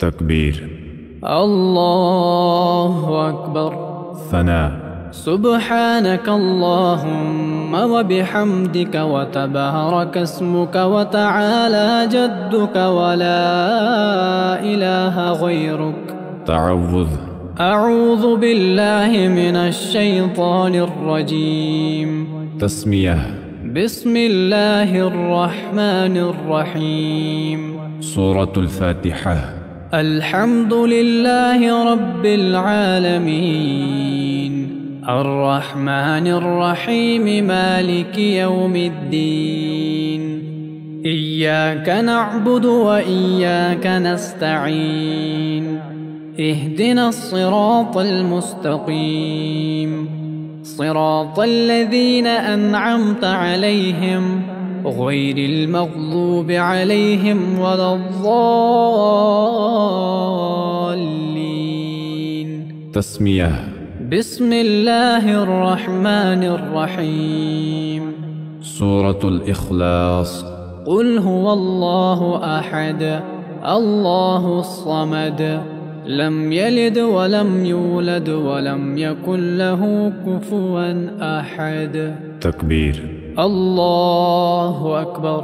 تكبير. الله أكبر. ثناء. سبحانك اللهم وبحمدك وتبارك اسمك وتعالى جدك ولا إله غيرك. تعوذ. أعوذ بالله من الشيطان الرجيم. تسمية. بسم الله الرحمن الرحيم. سورة الفاتحة. الحمد لله رب العالمين الرحمن الرحيم مالك يوم الدين. إياك نعبد وإياك نستعين. اهدنا الصراط المستقيم صراط الذين أنعمت عليهم غير المغضوب عليهم ولا الضالين. تسمية. بسم الله الرحمن الرحيم. سورة الإخلاص. قل هو الله أحد الله الصمد لم يلد ولم يولد ولم يكن له كفوا أحد. تكبير. الله أكبر.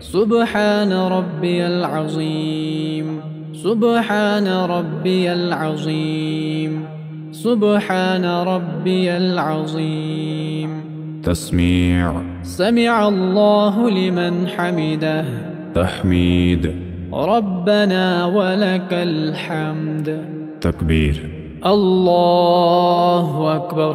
سبحان ربي العظيم سبحان ربي العظيم سبحان ربي العظيم. تسميع. سمع الله لمن حمده. تحميد. ربنا ولك الحمد. تكبير. الله أكبر.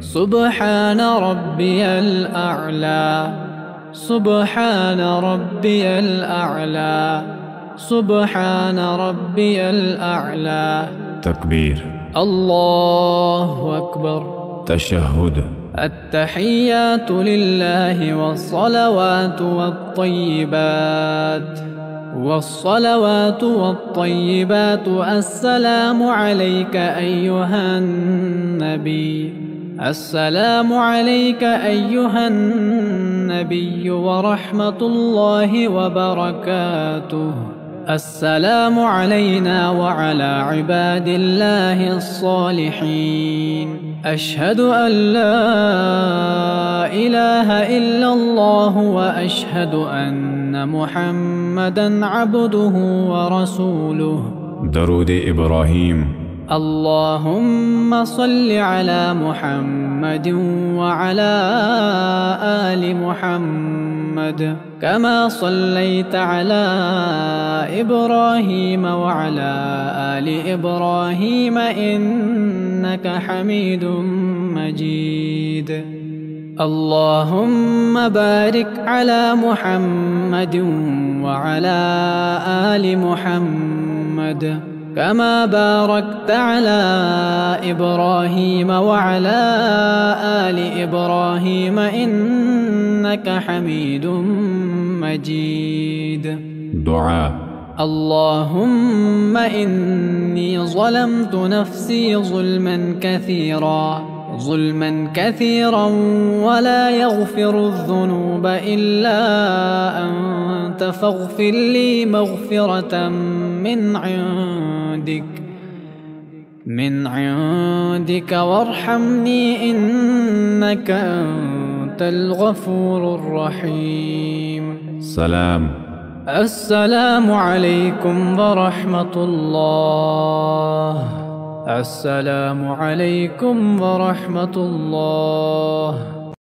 سبحان ربي الأعلى سبحان ربي الأعلى سبحان ربي الأعلى. تكبير. الله أكبر. تشهد. التحيات لله والصلوات والطيبات والصلوات والطيبات. السلام عليك أيها النبي السلام عليك أيها النبي ورحمة الله وبركاته. السلام علينا وعلى عباد الله الصالحين. أشهد أن لا إله إلا الله وأشهد أن محمدًا عبده ورسوله. درود إبراهيم. اللهم صل على محمد وعلى آل محمد كما صليت على إبراهيم وعلى آل إبراهيم إنك حميد مجيد. اللهم بارك على محمد وعلى آل محمد كما باركت على إبراهيم وعلى آل إبراهيم إنك حميد مجيد. دعاء. اللهم إني ظلمت نفسي ظلما كثيرا ولا يغفر الذنوب إلا أنت فاغفر لي مغفرة من عندك وارحمني إنك أنت الغفور الرحيم. سلام. السلام عليكم ورحمة الله. السلام عليكم ورحمة الله.